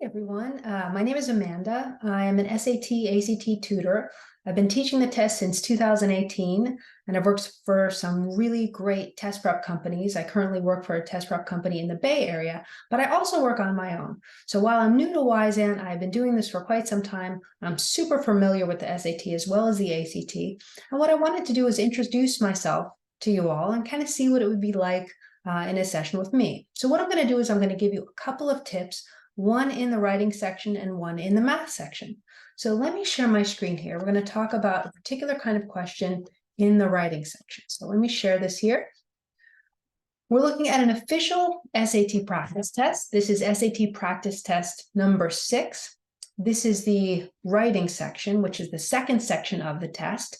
Everyone. My name is Amanda. I am an SAT, ACT tutor. I've been teaching the test since 2018, and I've worked for some really great test prep companies. I currently work for a test prep company in the Bay Area, but I also work on my own. So while I'm new to Wyzant, I've been doing this for quite some time. I'm super familiar with the SAT as well as the ACT. And what I wanted to do is introduce myself to you all and kind of see what it would be like in a session with me. So what I'm going to do is I'm going to give you a couple of tips, one in the writing section and one in the math section. So let me share my screen here. We're going to talk about a particular kind of question in the writing section. So let me share this here. We're looking at an official SAT practice test. This is SAT practice test number 6. This is the writing section, which is the second section of the test.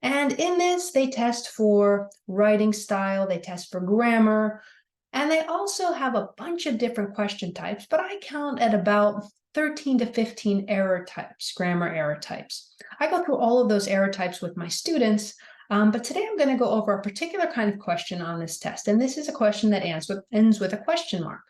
And in this, they test for writing style, they test for grammar, and they also have a bunch of different question types, but I count at about 13 to 15 error types, grammar error types. I go through all of those error types with my students, but today I'm going to go over a particular kind of question on this test, and this is a question that ends with a question mark.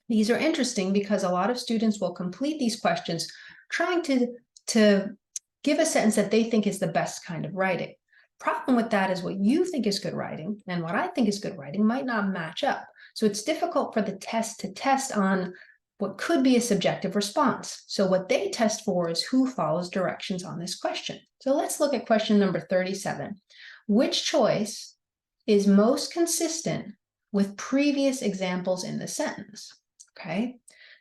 These are interesting because a lot of students will complete these questions trying to give a sentence that they think is the best kind of writing. Problem with that is what you think is good writing and what I think is good writing might not match up. So it's difficult for the test to test on what could be a subjective response. So what they test for is who follows directions on this question. So let's look at question number 37. Which choice is most consistent with previous examples in the sentence? Okay.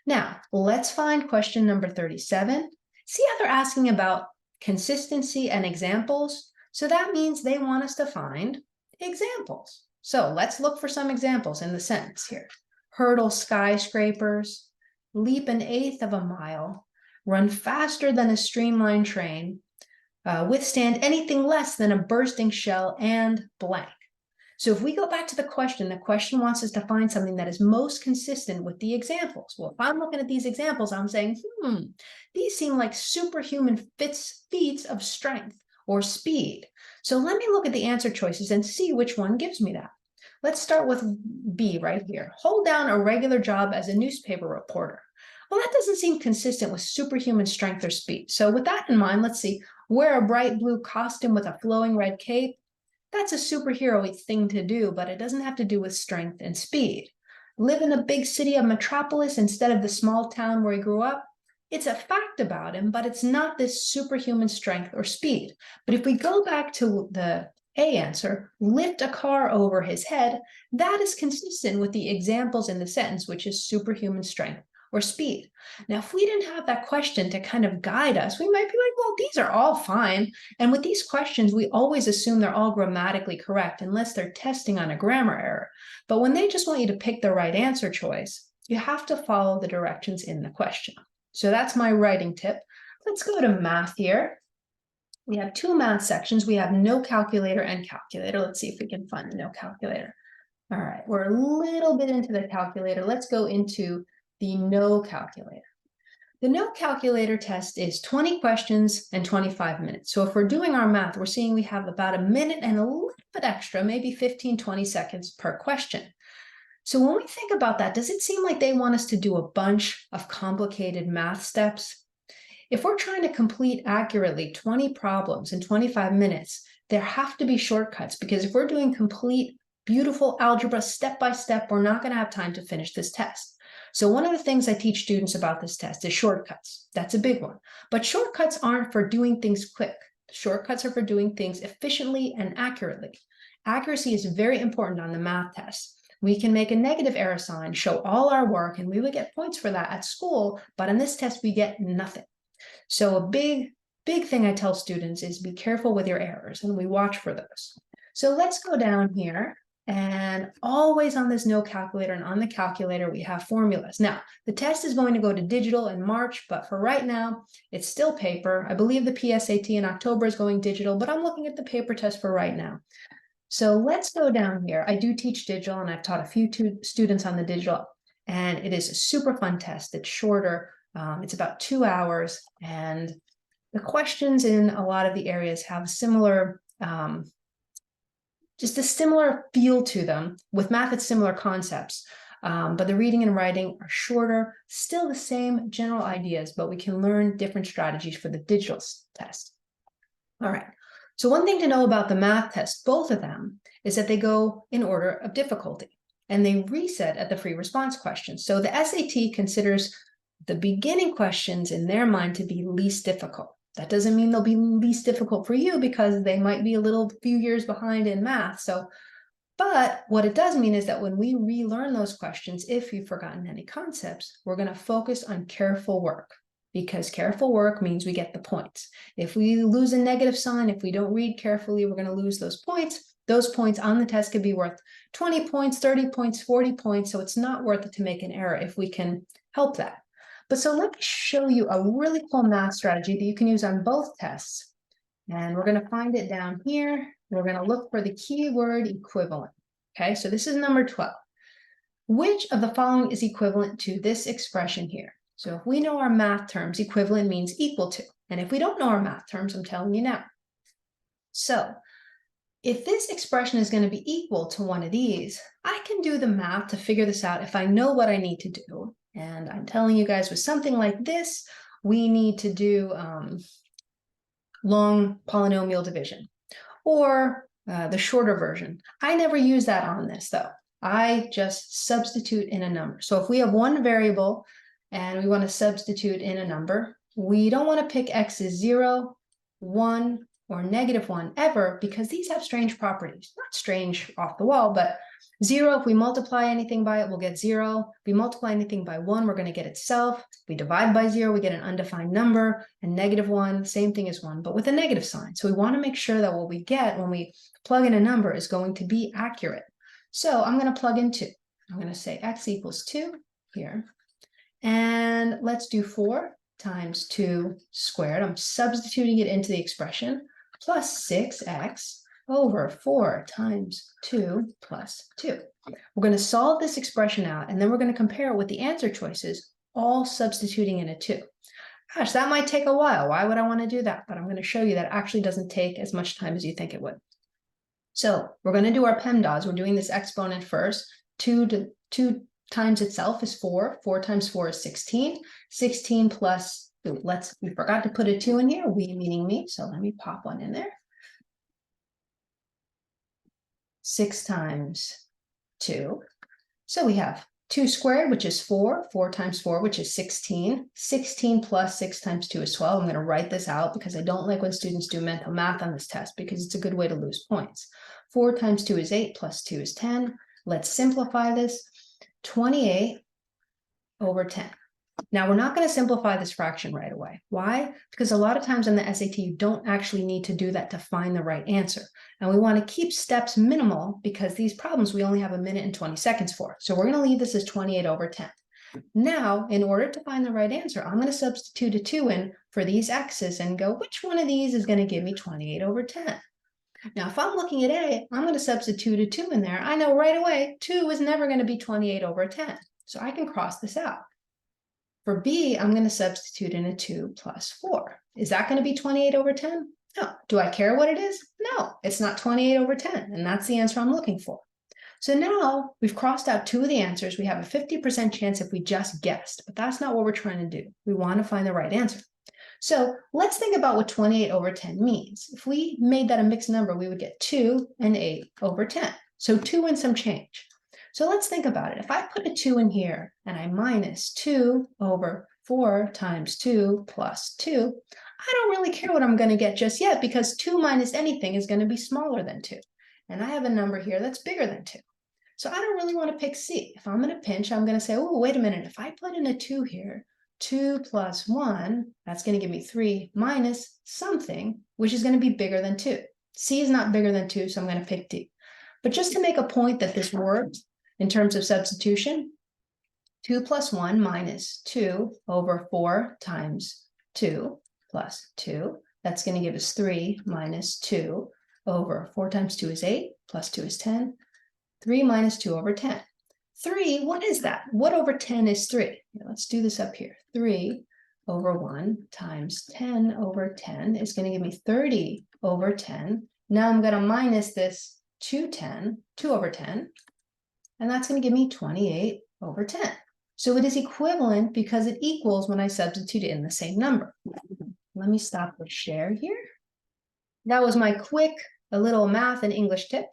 Now let's find question number 37. See how they're asking about consistency and examples? So that means they want us to find examples. So let's look for some examples in the sentence here. Hurdle skyscrapers, leap an eighth of a mile, run faster than a streamlined train, withstand anything less than a bursting shell, and blank. So if we go back to the question wants us to find something that is most consistent with the examples. Well, if I'm looking at these examples, I'm saying, these seem like superhuman feats of strength or speed. So let me look at the answer choices and see which one gives me that. Let's start with B right here. Hold down a regular job as a newspaper reporter. Well, that doesn't seem consistent with superhuman strength or speed. So with that in mind, let's see. Wear a bright blue costume with a flowing red cape. That's a superhero-y thing to do, but it doesn't have to do with strength and speed. Live in a big city of metropolis instead of the small town where he grew up. It's a fact about him, but it's not this superhuman strength or speed. But if we go back to the A answer, lift a car over his head, that is consistent with the examples in the sentence, which is superhuman strength or speed. Now, if we didn't have that question to kind of guide us, we might be like, well, these are all fine. And with these questions, we always assume they're all grammatically correct unless they're testing on a grammar error. But when they just want you to pick the right answer choice, you have to follow the directions in the question. So that's my writing tip. Let's go to math here. We have two math sections. We have no calculator and calculator. Let's see if we can find the no calculator. All right, we're a little bit into the calculator. Let's go into the no calculator. The no calculator test is 20 questions and 25 minutes. So if we're doing our math, we're seeing we have about a minute and a little bit extra, maybe 15, 20 seconds per question. So when we think about that, does it seem like they want us to do a bunch of complicated math steps? If we're trying to complete accurately 20 problems in 25 minutes, there have to be shortcuts, because if we're doing complete, beautiful algebra step by step, we're not going to have time to finish this test. So one of the things I teach students about this test is shortcuts. That's a big one. But shortcuts aren't for doing things quick. Shortcuts are for doing things efficiently and accurately. Accuracy is very important on the math test. We can make a negative error sign, show all our work, and we would get points for that at school, but in this test, we get nothing. So a big thing I tell students is be careful with your errors, and we watch for those. So let's go down here, and always on this no calculator and on the calculator, we have formulas. Now, the test is going to go to digital in March, but for right now, it's still paper. I believe the PSAT in October is going digital, but I'm looking at the paper test for right now. So let's go down here. I do teach digital, and I've taught a few students on the digital, and it is a super fun test. It's shorter. It's about 2 hours, and the questions in a lot of the areas have similar, just a similar feel to them. With math, it's similar concepts. But the reading and writing are shorter, still the same general ideas, but we can learn different strategies for the digital test. All right. So one thing to know about the math test, both of them, is that they go in order of difficulty and they reset at the free response questions. So the SAT considers the beginning questions in their mind to be least difficult. That doesn't mean they'll be least difficult for you because they might be a little few years behind in math. But what it does mean is that when we relearn those questions, if you've forgotten any concepts, we're going to focus on careful work, because careful work means we get the points. If we lose a negative sign, if we don't read carefully, we're going to lose those points. Those points on the test could be worth 20 points, 30 points, 40 points. So it's not worth it to make an error if we can help that. But so let me show you a really cool math strategy that you can use on both tests. And we're going to find it down here. We're going to look for the keyword equivalent. Okay, so this is number 12. Which of the following is equivalent to this expression here? So if we know our math terms, equivalent means equal to. And if we don't know our math terms, I'm telling you now. So if this expression is going to be equal to one of these, I can do the math to figure this out if I know what I need to do. And I'm telling you guys, with something like this, we need to do long polynomial division, or the shorter version. I never use that on this though. I just substitute in a number. So if we have one variable and we want to substitute in a number, we don't want to pick x as 0, 1, or -1 ever, because these have strange properties. Not strange off the wall, but 0, if we multiply anything by it, we'll get 0. If we multiply anything by 1, we're going to get itself. If we divide by 0, we get an undefined number. And -1, same thing as 1, but with a negative sign. So we want to make sure that what we get when we plug in a number is going to be accurate. So I'm going to plug in 2. I'm going to say x equals 2 here. And let's do 4 times 2 squared. I'm substituting it into the expression, plus 6x over 4 times 2 plus 2. We're going to solve this expression out, and then we're going to compare it with the answer choices, all substituting in a 2. Gosh, that might take a while. Why would I want to do that? But I'm going to show you that it actually doesn't take as much time as you think it would. So we're going to do our PEMDAS. We're doing this exponent first. 2 times itself is 4. 4 times 4 is 16. 16 plus, we forgot to put a 2 in here, we meaning me, so let me pop one in there. 6 times 2. So we have 2 squared, which is 4. 4 times 4, which is 16. 16 plus 6 times 2 is 12. I'm going to write this out because I don't like when students do mental math on this test, because it's a good way to lose points. 4 times 2 is 8, plus 2 is 10. Let's simplify this. 28 over 10. Now, we're not going to simplify this fraction right away. Why? Because a lot of times on the SAT, you don't actually need to do that to find the right answer. And we want to keep steps minimal, because these problems we only have 1 minute and 20 seconds for. So we're going to leave this as 28 over 10. Now, in order to find the right answer, I'm going to substitute a 2 in for these x's and go, which one of these is going to give me 28 over 10? Now, if I'm looking at A, I'm going to substitute a 2 in there. I know right away 2 is never going to be 28 over 10. So I can cross this out. For B, I'm going to substitute in a 2 plus 4. Is that going to be 28 over 10? No. Do I care what it is? No, it's not 28 over 10, and that's the answer I'm looking for. So now we've crossed out 2 of the answers. We have a 50% chance if we just guessed, but that's not what we're trying to do. We want to find the right answer. So let's think about what 28 over 10 means. If we made that a mixed number, we would get 2 and 8 over 10. So 2 and some change. So let's think about it. If I put a 2 in here and I minus 2 over 4 times 2 plus 2, I don't really care what I'm going to get just yet, because 2 minus anything is going to be smaller than 2. And I have a number here that's bigger than 2. So I don't really want to pick C. If I'm going to pinch, I'm going to say, oh, wait a minute. If I put in a 2 here, 2 plus 1, that's going to give me 3 minus something, which is going to be bigger than 2. C is not bigger than 2, so I'm going to pick D. But just to make a point that this works in terms of substitution, 2 plus 1 minus 2 over 4 times 2 plus 2. That's going to give us 3 minus 2 over 4 times 2 is 8, plus 2 is 10. 3 minus 2 over 10. 3, what is that? What over 10 is 3? Let's do this up here. 3 over 1 times 10 over 10 is going to give me 30 over 10. Now I'm going to minus this 2 over 10, and that's going to give me 28 over 10. So it is equivalent because it equals when I substitute in the same number. Let me stop the share here. That was my quick, a little math and English tip.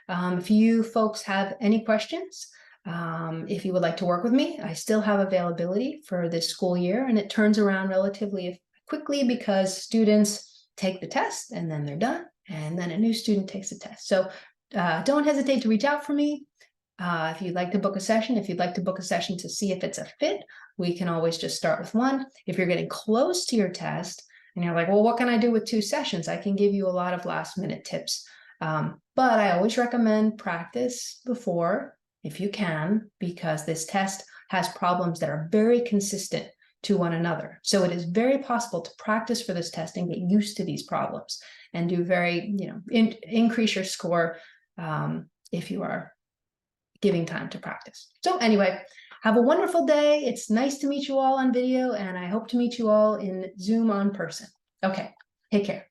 If you folks have any questions, if you would like to work with me, I still have availability for this school year, and it turns around relatively quickly because students take the test and then they're done, and then a new student takes the test. So don't hesitate to reach out for me. If you'd like to book a session, to see if it's a fit, we can always just start with one. If you're getting close to your test and you're like, well, what can I do with 2 sessions? I can give you a lot of last minute tips. But I always recommend practice before, if you can, because this test has problems that are very consistent to one another. So it is very possible to practice for this test and get used to these problems and do increase your score if you are giving time to practice. So anyway, have a wonderful day. It's nice to meet you all on video, and I hope to meet you all in Zoom on person. Okay, take care.